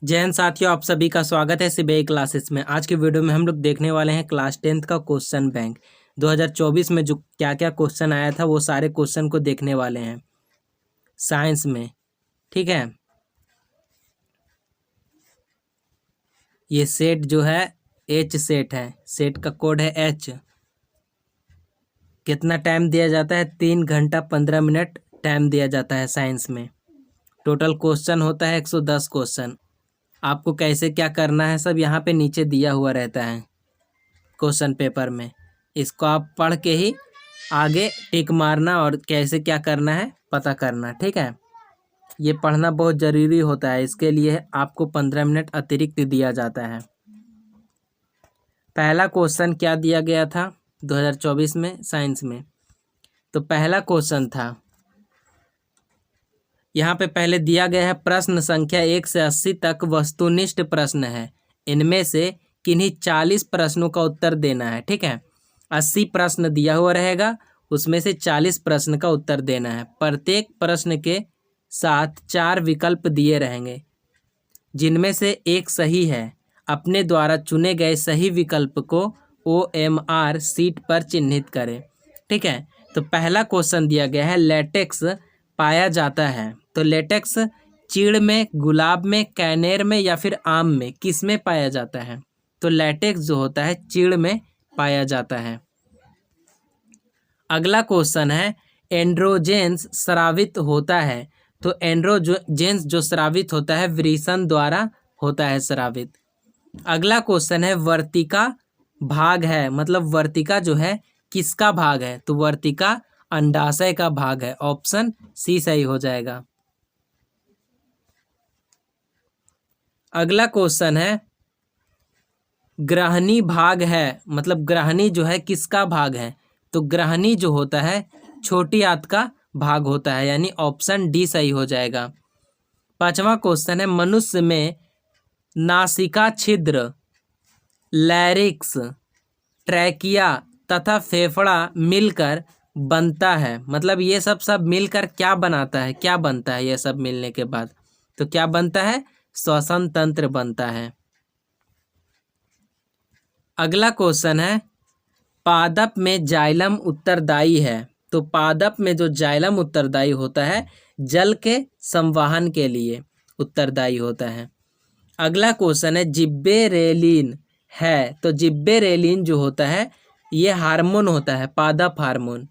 जय हिंद साथियों, आप सभी का स्वागत है सीबीआई क्लासेस में। आज की वीडियो में हम लोग देखने वाले हैं क्लास 10th का क्वेश्चन बैंक 2024 में जो क्या क्या क्वेश्चन आया था वो सारे क्वेश्चन को देखने वाले हैं साइंस में। ठीक है, ये सेट जो है एच सेट है, सेट का कोड है एच। कितना टाइम दिया जाता है? 3 घंटा 15 मिनट टाइम दिया जाता है साइंस में। टोटल क्वेश्चन होता है 110 क्वेश्चन। आपको कैसे क्या करना है सब यहाँ पे नीचे दिया हुआ रहता है क्वेश्चन पेपर में। इसको आप पढ़ के ही आगे टिक मारना और कैसे क्या करना है पता करना। ठीक है, ये पढ़ना बहुत ज़रूरी होता है, इसके लिए आपको 15 मिनट अतिरिक्त दिया जाता है। पहला क्वेश्चन क्या दिया गया था 2024 में साइंस में? तो पहला क्वेश्चन था, यहाँ पे पहले दिया गया है प्रश्न संख्या 1 से 80 तक वस्तुनिष्ठ प्रश्न है। इनमें से किन्हीं 40 प्रश्नों का उत्तर देना है। ठीक है, 80 प्रश्न दिया हुआ रहेगा, उसमें से 40 प्रश्न का उत्तर देना है। प्रत्येक प्रश्न के साथ 4 विकल्प दिए रहेंगे, जिनमें से एक सही है। अपने द्वारा चुने गए सही विकल्प को OMR सीट पर चिन्हित करें। ठीक है, तो पहला क्वेश्चन दिया गया है, लेटेक्स पाया जाता है। तो लेटेक्स चीड़ में, गुलाब में, कैनेर में या फिर आम में, किस में पाया जाता है? तो लेटेक्स जो होता है चीड़ में पाया जाता है। अगला क्वेश्चन है, एंड्रोजेंस स्रावित होता है। तो एंड्रोजेंस जो स्रावित होता है वृषण द्वारा होता है स्रावित। अगला क्वेश्चन है, वर्तिका भाग है, मतलब वर्तिका जो है किसका भाग है? तो वर्तिका अंडाशय का भाग है। ऑप्शन सी सही हो जाएगा। अगला क्वेश्चन है, ग्रहणी भाग है, मतलब ग्रहणी जो है किसका भाग है? तो ग्रहणी जो होता है छोटी आंत का भाग होता है, यानी ऑप्शन डी सही हो जाएगा। पांचवा क्वेश्चन है, मनुष्य में नासिका छिद्र, लैरिक्स, ट्रैकिया तथा फेफड़ा मिलकर बनता है। मतलब ये सब मिलकर क्या बनाता है, क्या बनता है ये सब मिलने के बाद? तो क्या बनता है? श्वसन तंत्र बनता है। अगला क्वेश्चन है, पादप में जाइलम उत्तरदायी है। तो पादप में जो जाइलम उत्तरदायी होता है जल के संवहन के लिए उत्तरदायी होता है। अगला क्वेश्चन है, जिब्बेरेलिन है। तो जिब्बेरेलिन जो होता है ये हार्मोन होता है, पादप हार्मोन।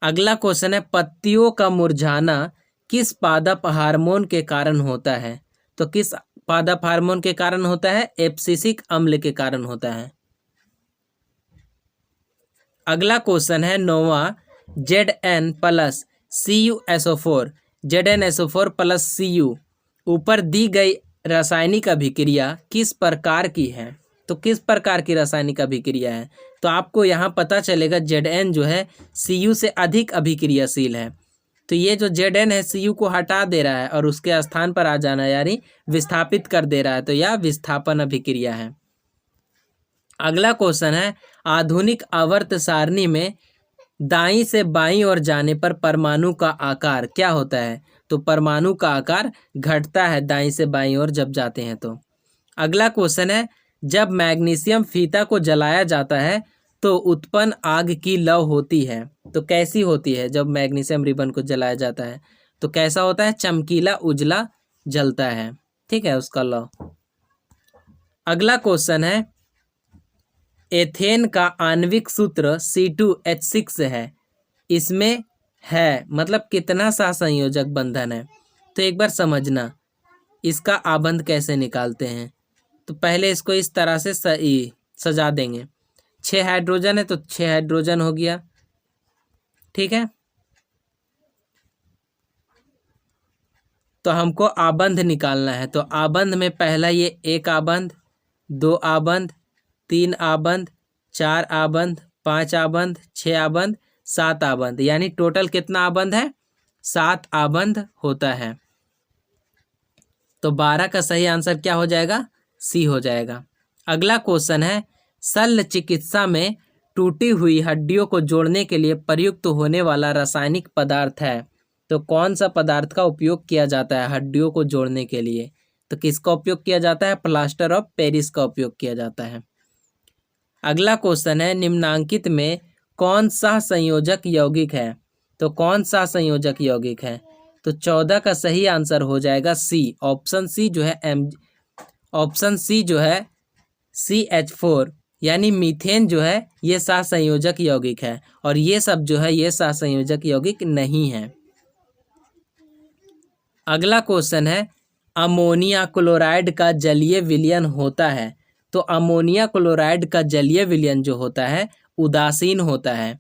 अगला क्वेश्चन है, पत्तियों का मुरझाना किस पादप हार्मोन के कारण होता है? तो किस पादप हार्मोन के कारण होता है? एब्सिसिक अम्ल के कारण होता है। अगला क्वेश्चन है, नोवा Zn plus CuSO4, ZnSO4 plus Cu ऊपर दी गई रासायनिक अभिक्रिया किस प्रकार की है? तो किस प्रकार की रासायनिक अभिक्रिया है? तो आपको यहाँ पता चलेगा Zn जो है Cu से अधिक अभिक्रियाशील है। तो ये जो Zn है Cu को हटा दे रहा है और उसके स्थान पर आ जाना, यानी विस्थापित कर दे रहा है। तो यह विस्थापन अभिक्रिया है। अगला क्वेश्चन है, आधुनिक आवर्त सारणी में दाईं से बाईं ओर जाने पर परमाणु का आकार क्या होता है? तो परमाणु का आकार घटता है दाईं से बाईं ओर जब जाते हैं तो। अगला क्वेश्चन है, जब मैग्नीशियम फीता को जलाया जाता है तो उत्पन्न आग की लौ होती है। तो कैसी होती है जब मैग्नीशियम रिबन को जलाया जाता है? तो कैसा होता है? चमकीला उजला जलता है। ठीक है, उसका लौ। अगला क्वेश्चन है, एथेन का आणविक सूत्र C2H6 है। इसमें है मतलब कितना सहसंयोजक बंधन है? तो एक बार समझना इसका आबंध कैसे निकालते हैं। तो पहले इसको इस तरह से सजा देंगे। 6 हाइड्रोजन है तो 6 हाइड्रोजन हो गया। ठीक है, तो हमको आबंध निकालना है। तो आबंध में पहला ये 1 आबंध, 2 आबंध, 3 आबंध, 4 आबंध, 5 आबंध, 6 आबंध, 7 आबंध, यानी टोटल कितना आबंध है? 7 आबंध होता है। तो 12 का सही आंसर क्या हो जाएगा? सी हो जाएगा। अगला क्वेश्चन है, शल्य चिकित्सा में टूटी हुई हड्डियों को जोड़ने के लिए प्रयुक्त होने वाला रासायनिक पदार्थ है। तो कौन सा पदार्थ का उपयोग किया जाता है हड्डियों को जोड़ने के लिए? तो तो किसका उपयोग किया जाता है? प्लास्टर ऑफ पेरिस का उपयोग किया जाता है। अगला क्वेश्चन है, निम्नांकित में कौन सा संयोजक यौगिक है? तो कौन सा संयोजक यौगिक है? तो 14 का सही आंसर हो जाएगा सी, ऑप्शन सी जो है ऑप्शन सी जो है CH4 यानी मीथेन जो है ये सहसंयोजक यौगिक है, और ये सब जो है ये सहसंयोजक यौगिक नहीं है। अगला क्वेश्चन है, अमोनिया क्लोराइड का जलीय विलयन होता है। तो अमोनिया क्लोराइड का जलीय विलयन जो होता है उदासीन होता है।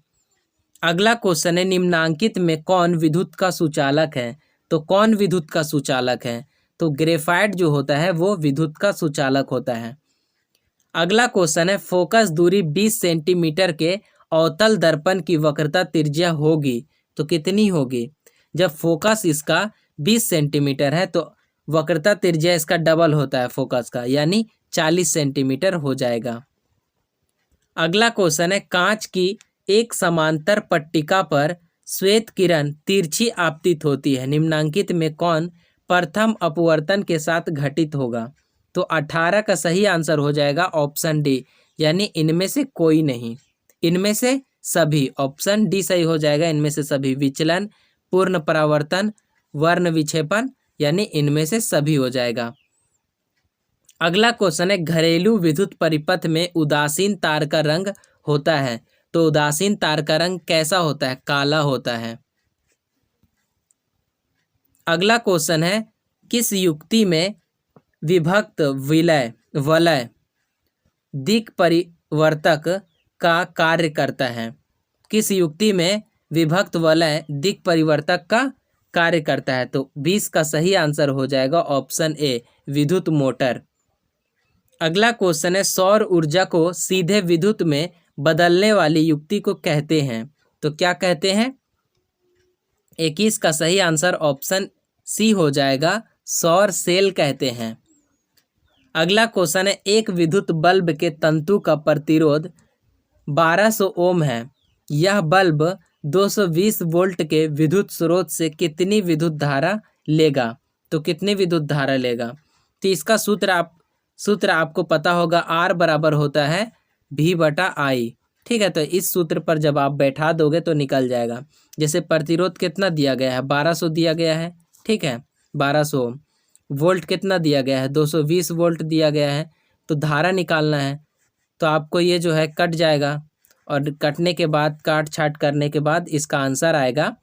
अगला क्वेश्चन है, निम्नांकित में कौन विद्युत का सुचालक है? तो कौन विद्युत का सुचालक है? तो ग्रेफाइट जो होता है वो विद्युत का सुचालक होता है। अगला क्वेश्चन है, फोकस दूरी 20 सेंटीमीटर के अवतल दर्पण की वक्रता त्रिज्या होगी तो कितनी होगी? जब फोकस इसका 20 सेंटीमीटर है तो वक्रता त्रिज्या इसका डबल होता है फोकस का, यानी 40 सेंटीमीटर हो जाएगा। अगला क्वेश्चन है, कांच की एक समांतर पट्टिका पर श्वेत किरण तिरछी आपतित होती है, निम्नांकित में कौन प्रथम अपवर्तन के साथ घटित होगा? तो 18 का सही आंसर हो जाएगा ऑप्शन डी, यानी इनमें से कोई नहीं, इनमें से सभी। ऑप्शन डी सही हो जाएगा, इनमें से सभी। विचलन, पूर्ण परावर्तन, वर्ण विक्षेपण, यानी इनमें से सभी हो जाएगा। अगला क्वेश्चन है, घरेलू विद्युत परिपथ में उदासीन तार का रंग होता है। तो उदासीन तार का रंग कैसा होता है? काला होता है। अगला क्वेश्चन है, किस युक्ति में विभक्त वलय दिक् परिवर्तक का कार्य करता है? किस युक्ति में विभक्त वलय दिक् परिवर्तक का कार्य करता है? तो 20 का सही आंसर हो जाएगा ऑप्शन ए, विद्युत मोटर। अगला क्वेश्चन है, सौर ऊर्जा को सीधे विद्युत में बदलने वाली युक्ति को कहते हैं। तो क्या कहते हैं? 21 का सही आंसर ऑप्शन सी हो जाएगा, सौर सेल कहते हैं। अगला क्वेश्चन है, एक विद्युत बल्ब के तंतु का प्रतिरोध 1200 ओम है। यह बल्ब 220 वोल्ट के विद्युत स्रोत से कितनी विद्युत धारा लेगा? तो कितनी विद्युत धारा लेगा? तो इसका सूत्र आपको पता होगा, R बराबर होता है V/I। ठीक है, तो इस सूत्र पर जब आप बैठा दोगे तो निकल जाएगा। जैसे प्रतिरोध कितना दिया गया है? 1200 दिया गया है, ठीक है, 1200। वोल्ट कितना दिया गया है? 220 वोल्ट दिया गया है। तो धारा निकालना है, तो आपको ये जो है कट जाएगा, और कटने के बाद काट छाट करने के बाद इसका आंसर आएगा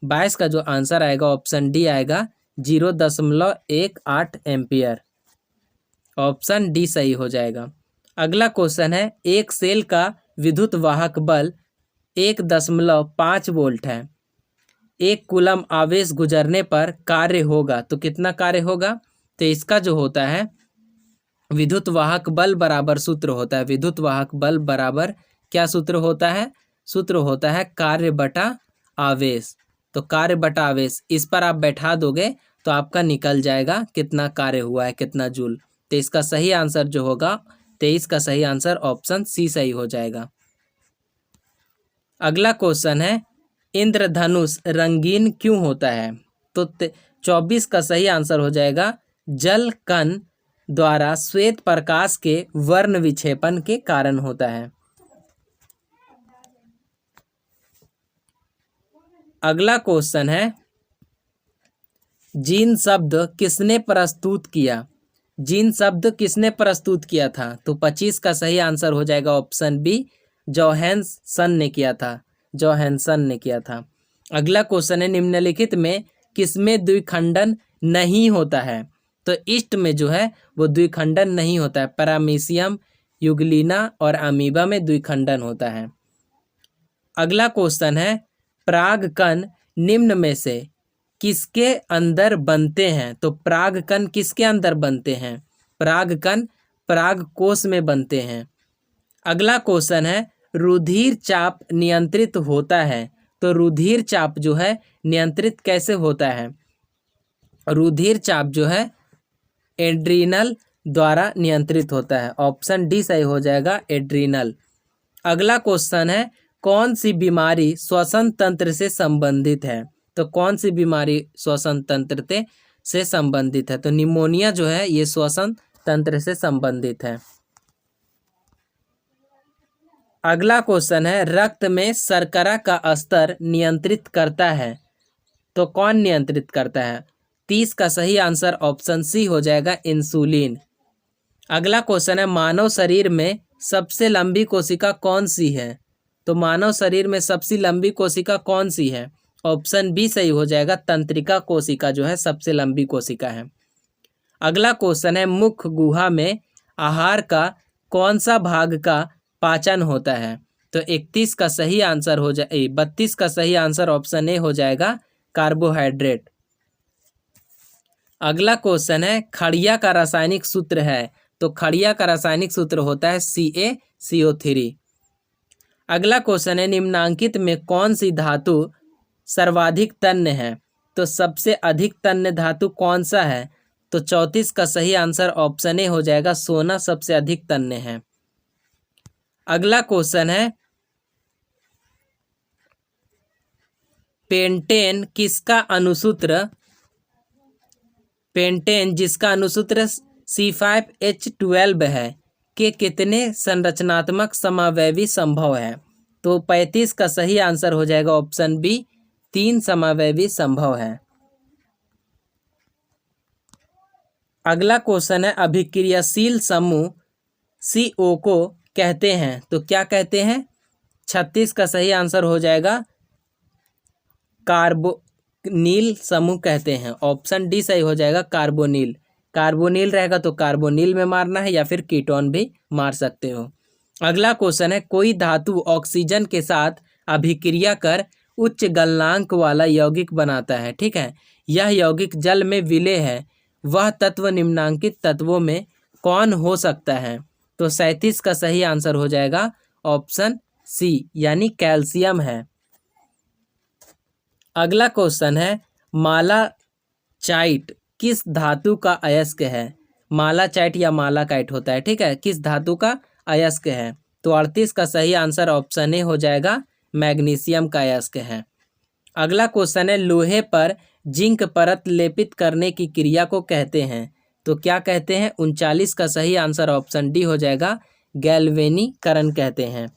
22 का जो आंसर आएगा ऑप्शन डी आएगा 0.18 एम्पियर। ऑप्शन डी सही हो जाएगा। अगला क्वेश्चन है, एक सेल का विद्युत वाहक बल 1.5 वोल्ट है। 1 कूलम आवेश गुजरने पर कार्य होगा तो कितना कार्य होगा? तो इसका जो होता है विद्युत वाहक बल बराबर सूत्र होता है, विद्युत वाहक बल बराबर क्या सूत्र होता है? सूत्र होता है कार्य बटा आवेश। तो कार्य बटा आवेश इस पर आप बैठा दोगे तो आपका निकल जाएगा कितना कार्य हुआ है, कितना जूल। तो इसका सही आंसर जो होगा 23 का सही आंसर ऑप्शन सी सही हो जाएगा। अगला क्वेश्चन है, इंद्रधनुष रंगीन क्यों होता है? तो 24 का सही आंसर हो जाएगा, जल कण द्वारा श्वेत प्रकाश के वर्ण विक्षेपण के कारण होता है। अगला क्वेश्चन है, जीन शब्द किसने प्रस्तुत किया? जीन शब्द किसने प्रस्तुत किया था? तो 25 का सही आंसर हो जाएगा ऑप्शन बी, जोहानसन ने किया था, जोहानसन ने किया था। अगला क्वेश्चन है, निम्नलिखित में किसमें द्विखंडन नहीं होता है? तो ईस्ट में जो है वो द्विखंडन नहीं होता है। पैरामीशियम, यूग्लिना और अमीबा में द्विखंडन होता है। अगला क्वेश्चन है, परागकण निम्न में से किसके अंदर बनते हैं? तो परागकण किसके अंदर बनते हैं? परागकण परागकोश में बनते हैं। अगला क्वेश्चन है, रुधिर चाप नियंत्रित होता है। तो रुधिर चाप जो है नियंत्रित कैसे होता है? रुधिर चाप जो है एड्रीनल द्वारा नियंत्रित होता है। ऑप्शन डी सही हो जाएगा, एड्रीनल। अगला क्वेश्चन है, कौन सी बीमारी श्वसन तंत्र से संबंधित है? तो कौन सी बीमारी श्वसन तंत्र से से संबंधित है। तो निमोनिया जो है ये श्वसन तंत्र से संबंधित है। अगला क्वेश्चन है, रक्त में शर्करा का स्तर नियंत्रित करता है तो कौन नियंत्रित करता है? 30 का सही आंसर ऑप्शन सी हो जाएगा, इंसुलिन। अगला क्वेश्चन है, मानव शरीर में सबसे लंबी कोशिका कौन सी है? तो मानव शरीर में सबसे लंबी कोशिका कौन सी है? ऑप्शन बी सही हो जाएगा, तंत्रिका कोशिका जो है सबसे लंबी कोशिका है। अगला क्वेश्चन है, मुख गुहा में आहार का कौन सा भाग का पाचन होता है? तो 31 का सही आंसर हो जाए 32 का सही आंसर ऑप्शन ए हो जाएगा, कार्बोहाइड्रेट। अगला क्वेश्चन है, खड़िया का रासायनिक सूत्र है तो खड़िया का रासायनिक सूत्र होता है CaCO3। अगला क्वेश्चन है, निम्नांकित में कौन सी धातु सर्वाधिक तन्य है? तो सबसे अधिक तन्य धातु कौन सा है? तो 34 का सही आंसर ऑप्शन ए हो जाएगा, सोना सबसे अधिक तन्य है। अगला क्वेश्चन है, पेंटेन जिसका अनुसूत्र C5H12 है के कितने संरचनात्मक समावयवी संभव है? तो 35 का सही आंसर हो जाएगा ऑप्शन बी, 3 समावयवी संभव है। अगला क्वेश्चन है, अभिक्रियाशील समूह CO को कहते हैं तो क्या कहते हैं? 36 का सही आंसर हो जाएगा, कार्बोनिल समूह कहते हैं। ऑप्शन डी सही हो जाएगा, कार्बोनिल। कार्बोनिल रहेगा तो कार्बोनिल में मारना है या फिर कीटोन भी मार सकते हो। अगला क्वेश्चन है, कोई धातु ऑक्सीजन के साथ अभिक्रिया कर उच्च गलनांक वाला यौगिक बनाता है, ठीक है। यह यौगिक जल में विलेय है, वह तत्व निम्नांकित तत्वों में कौन हो सकता है? तो 37 का सही आंसर हो जाएगा ऑप्शन सी, यानी कैल्शियम है। अगला क्वेश्चन है, मालाचाइट किस धातु का अयस्क है? मालाचाइट या मालाकाइट होता है, ठीक है, किस धातु का अयस्क है? तो 38 का सही आंसर ऑप्शन ए हो जाएगा, मैग्नीशियम का अयस्क है। अगला क्वेश्चन है, लोहे पर जिंक परत लेपित करने की क्रिया को कहते हैं तो क्या कहते हैं? 39 का सही आंसर ऑप्शन डी हो जाएगा, गैल्वेनीकरण कहते हैं।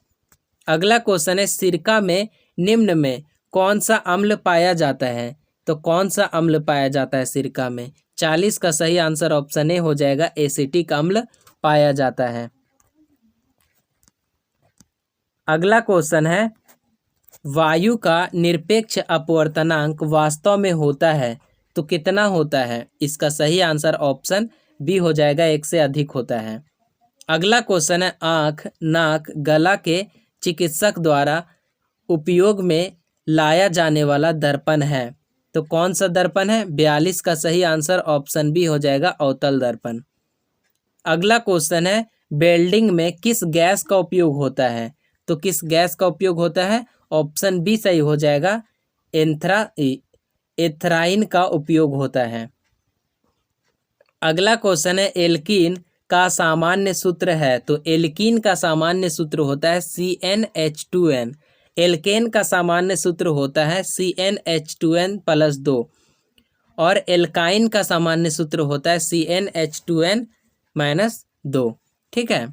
अगला क्वेश्चन है, सिरका में निम्न में कौन सा अम्ल पाया जाता है? तो कौन सा अम्ल पाया जाता है सिरका में? 40 का सही आंसर ऑप्शन ए हो जाएगा, एसिटिक अम्ल पाया जाता है। अगला क्वेश्चन है, वायु का निरपेक्ष अपवर्तनांक वास्तव में होता है तो कितना होता है? इसका सही आंसर ऑप्शन बी हो जाएगा, 1 से अधिक होता है। अगला क्वेश्चन है, आँख, नाक, गला के चिकित्सक द्वारा उपयोग में लाया जाने वाला दर्पण है तो कौन सा दर्पण है? 42 का सही आंसर ऑप्शन बी हो जाएगा, अवतल दर्पण। अगला क्वेश्चन है, वेल्डिंग में किस गैस का उपयोग होता है? तो किस गैस का उपयोग होता है? ऑप्शन बी सही हो जाएगा, एथराइन का उपयोग होता है। अगला क्वेश्चन है, एल्कीन का सामान्य सूत्र है तो एल्कीन का सामान्य सूत्र होता है CnH2n। एल्केन का सामान्य सूत्र होता है CnH2n+2 और एल्काइन का सामान्य सूत्र होता है CnH2n-2, ठीक है।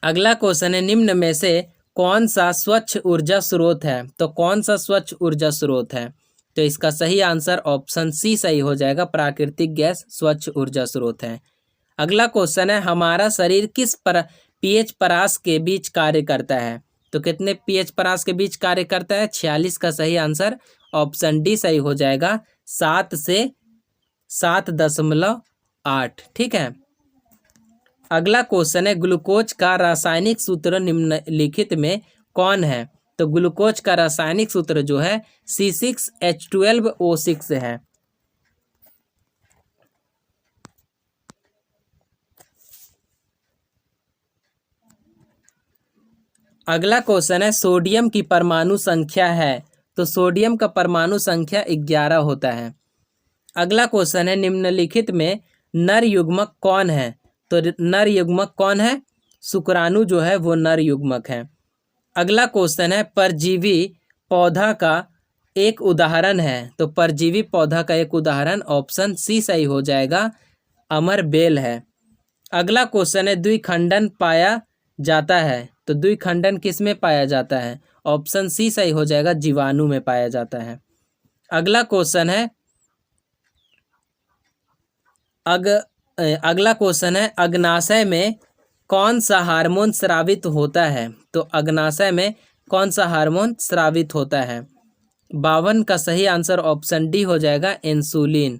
अगला क्वेश्चन है, निम्न में से कौन सा स्वच्छ ऊर्जा स्रोत है? तो कौन सा स्वच्छ ऊर्जा स्रोत है? तो इसका सही आंसर ऑप्शन सी सही हो जाएगा, प्राकृतिक गैस स्वच्छ ऊर्जा स्रोत है। अगला क्वेश्चन है, हमारा शरीर किस pH परास के बीच कार्य करता है? तो कितने pH परास के बीच कार्य करता है? 46 का सही आंसर ऑप्शन डी सही हो जाएगा, 7 से 7.8, ठीक है। अगला क्वेश्चन है, ग्लूकोज का रासायनिक सूत्र निम्नलिखित में कौन है? तो ग्लूकोज का रासायनिक सूत्र जो है C6H12O6 है। अगला क्वेश्चन है, सोडियम की परमाणु संख्या है तो सोडियम का परमाणु संख्या 11 होता है। अगला क्वेश्चन है, निम्नलिखित में नर युग्मक कौन है? तो नर युग्मक कौन है? शुक्राणु जो है वो नर युग्मक है। अगला क्वेश्चन है, परजीवी पौधा का एक उदाहरण है, तो परजीवी पौधा का एक उदाहरण ऑप्शन सी सही हो जाएगा, अमर बेल है। अगला क्वेश्चन है द्विखंडन पाया जाता है, तो द्विखंडन किस में पाया जाता है? ऑप्शन सी सही हो जाएगा, जीवाणु में पाया जाता है। अगला क्वेश्चन है अगला क्वेश्चन है अग्नाशय में कौन सा हार्मोन स्रावित होता है? तो अग्नाशय में कौन सा हार्मोन स्रावित होता है? 52 का सही आंसर ऑप्शन डी हो जाएगा, इंसुलिन।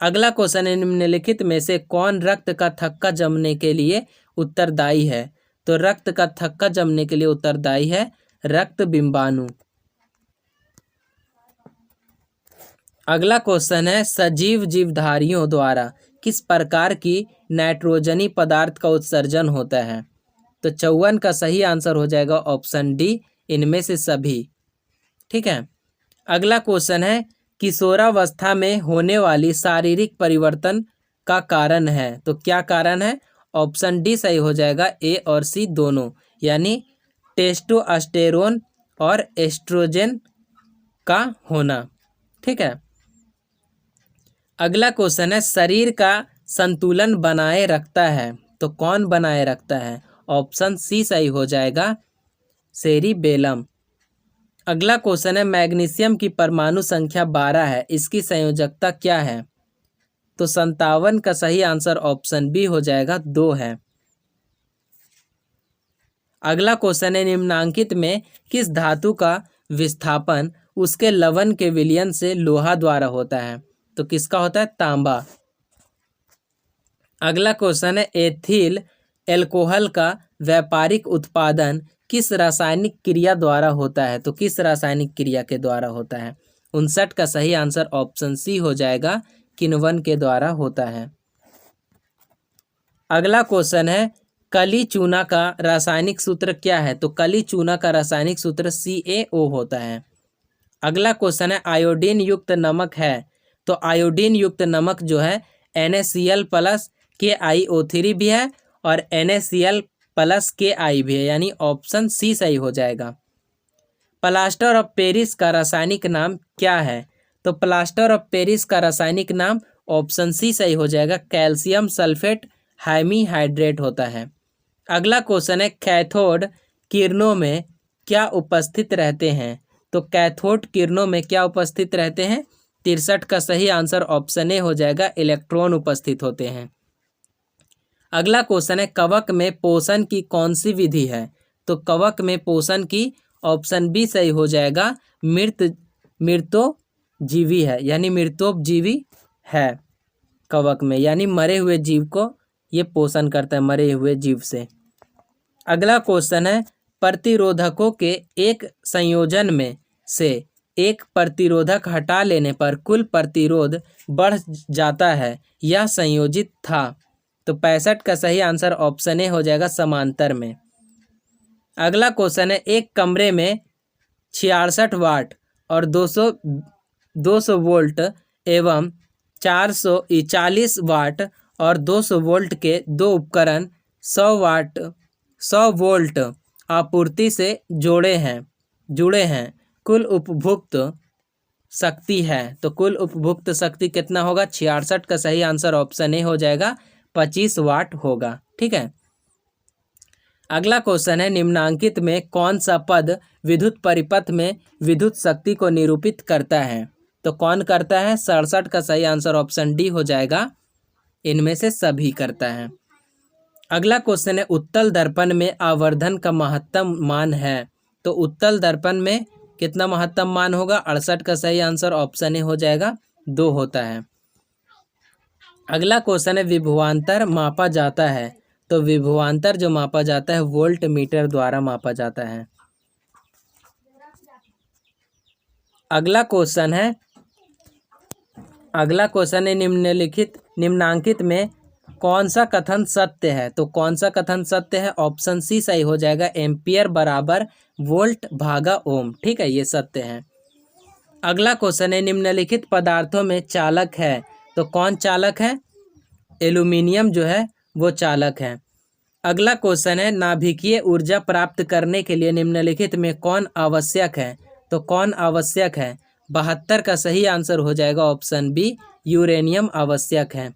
अगला क्वेश्चन है निम्नलिखित में से कौन रक्त का थक्का जमने के लिए उत्तरदायी है? तो रक्त का थक्का जमने के लिए उत्तरदायी है रक्त बिंबाणु। अगला क्वेश्चन है सजीव जीवधारियों द्वारा किस प्रकार की नाइट्रोजनी पदार्थ का उत्सर्जन होता है? तो 54 का सही आंसर हो जाएगा ऑप्शन डी, इनमें से सभी। ठीक है। अगला क्वेश्चन है किशोरावस्था में होने वाली शारीरिक परिवर्तन का कारण है, तो क्या कारण है? ऑप्शन डी सही हो जाएगा, ए और सी दोनों, यानी टेस्टोस्टेरोन और एस्ट्रोजन का होना। ठीक है। अगला क्वेश्चन है शरीर का संतुलन बनाए रखता है, तो कौन बनाए रखता है? ऑप्शन सी सही हो जाएगा, सेरिबेलम। अगला क्वेश्चन है मैग्नीशियम की परमाणु संख्या 12 है, इसकी संयोजकता क्या है? तो 57 का सही आंसर ऑप्शन बी हो जाएगा, 2 है। अगला क्वेश्चन है निम्नांकित में किस धातु का विस्थापन उसके लवण के विलयन से लोहा द्वारा होता है? तो किसका होता है? तांबा। अगला क्वेश्चन है एथिल एल्कोहल का व्यापारिक उत्पादन किस रासायनिक क्रिया द्वारा होता है? तो किस रासायनिक क्रिया के द्वारा होता है? 59 का सही आंसर ऑप्शन सी हो जाएगा, किण्वन के द्वारा होता है। अगला क्वेश्चन है कली चूना का रासायनिक सूत्र क्या है? तो कली चूना का रासायनिक सूत्र CaO होता है। अगला क्वेश्चन है आयोडीन युक्त नमक है, तो आयोडीन युक्त नमक जो है NaCl प्लस KiO3 भी है और NaCl प्लस Ki भी है, यानी ऑप्शन सी सही हो जाएगा। प्लास्टर ऑफ पेरिस का रासायनिक नाम क्या है? तो प्लास्टर ऑफ पेरिस का रासायनिक नाम ऑप्शन सी सही हो जाएगा, कैल्शियम सल्फेट हाइमीहाइड्रेट होता है। अगला क्वेश्चन है कैथोड किरणों में क्या उपस्थित रहते हैं? तो कैथोड किरणों में क्या उपस्थित रहते हैं? 63 का सही आंसर ऑप्शन ए हो जाएगा, इलेक्ट्रॉन उपस्थित होते हैं। अगला क्वेश्चन है कवक में पोषण की कौन सी विधि है? तो कवक में पोषण की ऑप्शन बी सही हो जाएगा, मृतोपजीवी है, यानी मृतोपजीवी है कवक में, यानी मरे हुए जीव को ये पोषण करता है, मरे हुए जीव से। अगला क्वेश्चन है प्रतिरोधकों के एक संयोजन में से एक प्रतिरोधक हटा लेने पर कुल प्रतिरोध बढ़ जाता है, यह संयोजित था। तो 65 का सही आंसर ऑप्शन ए हो जाएगा, समांतर में। अगला क्वेश्चन है एक कमरे में 66 वाट और 200 वोल्ट एवं 440 वाट और 200 वोल्ट के दो उपकरण 100 वोल्ट आपूर्ति से जुड़े हैं। कुल उपभुक्त शक्ति है, तो कुल उपभुक्त शक्ति कितना होगा? 66 का सही आंसर ऑप्शन ए हो जाएगा, 25 वाट होगा। ठीक है। अगला क्वेश्चन है निम्नांकित में कौन सा पद विद्युत परिपथ में विद्युत शक्ति को निरूपित करता है? तो कौन करता है? 67 का सही आंसर ऑप्शन डी हो जाएगा, इनमें से सभी करता है। अगला क्वेश्चन है उत्तल दर्पण में आवर्धन का महत्तम मान है, तो उत्तल दर्पण में कितना महत्तम मान होगा? 68 का सही आंसर ऑप्शन ए हो जाएगा, 2 होता है। अगला क्वेश्चन है विभवांतर मापा जाता है, तो विभवांतर जो मापा जाता है वोल्ट मीटर द्वारा मापा जाता है। अगला क्वेश्चन है निम्नांकित में कौन सा कथन सत्य है? तो कौन सा कथन सत्य है? ऑप्शन सी सही हो जाएगा, एम्पियर बराबर वोल्ट भागा ओम। ठीक है, ये सत्य है। अगला क्वेश्चन है निम्नलिखित पदार्थों में चालक है, तो कौन चालक है? एल्यूमिनियम जो है वो चालक है। अगला क्वेश्चन है नाभिकीय ऊर्जा प्राप्त करने के लिए निम्नलिखित में कौन आवश्यक है? तो कौन आवश्यक है? 72 का सही आंसर हो जाएगा ऑप्शन बी, यूरेनियम आवश्यक है।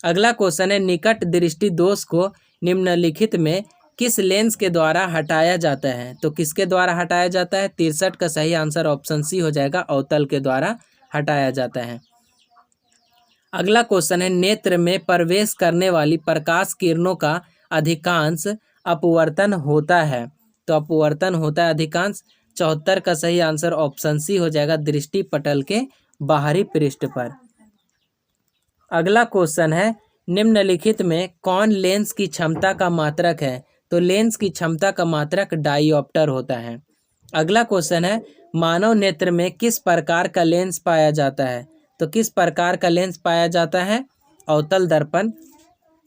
अगला क्वेश्चन है, निकट दृष्टि दोष को निम्नलिखित में किस लेंस के द्वारा हटाया जाता है? तो किसके द्वारा हटाया जाता है? 63 का सही आंसर ऑप्शन सी हो जाएगा, अवतल के द्वारा हटाया जाता है। अगला क्वेश्चन है, नेत्र में प्रवेश करने वाली प्रकाश किरणों का अधिकांश अपवर्तन होता है। तो अपवर्तन होता है अधिकांश। 74 का सही आंसर ऑप्शन सी हो जाएगा, दृष्टि पटल के बाहरी पृष्ठ पर। अगला क्वेश्चन है, निम्नलिखित में कौन लेंस की क्षमता का मात्रक है? तो लेंस की क्षमता का मात्रक डायोप्टर होता है। अगला क्वेश्चन है, मानव नेत्र में किस प्रकार का लेंस पाया जाता है? तो किस प्रकार का लेंस पाया जाता है? अवतल दर्पण।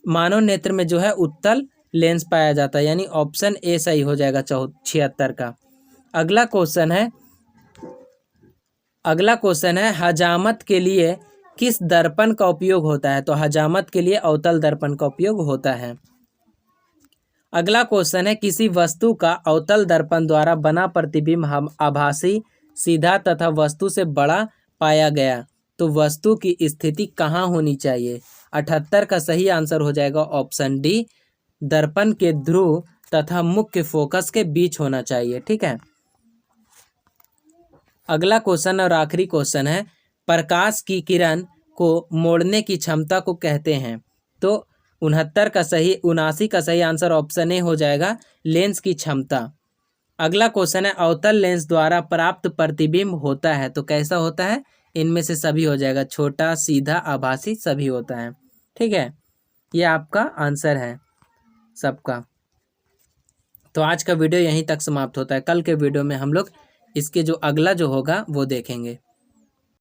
मानव नेत्र में जो है उत्तल लेंस पाया जाता है, यानी ऑप्शन ए सही हो जाएगा 76 का। अगला क्वेश्चन है, हजामत के लिए किस दर्पण का उपयोग होता है? तो हजामत के लिए अवतल दर्पण का उपयोग होता है। अगला क्वेश्चन है, किसी वस्तु का अवतल दर्पण द्वारा बना प्रतिबिंब आभासी, सीधा तथा वस्तु से बड़ा पाया गया, तो वस्तु की स्थिति कहाँ होनी चाहिए? 78 का सही आंसर हो जाएगा ऑप्शन डी, दर्पण के ध्रुव तथा मुख्य फोकस के बीच होना चाहिए। ठीक है। अगला क्वेश्चन और आखिरी क्वेश्चन है, प्रकाश की किरण को मोड़ने की क्षमता को कहते हैं? तो 79 का सही आंसर ऑप्शन ए हो जाएगा, लेंस की क्षमता। अगला क्वेश्चन है, अवतल लेंस द्वारा प्राप्त प्रतिबिंब होता है, तो कैसा होता है? इनमें से सभी हो जाएगा, छोटा, सीधा, आभासी, सभी होता है। ठीक है, ये आपका आंसर है सबका। तो आज का वीडियो यहीं तक समाप्त होता है। कल के वीडियो में हम लोग इसके जो अगला जो होगा वो देखेंगे।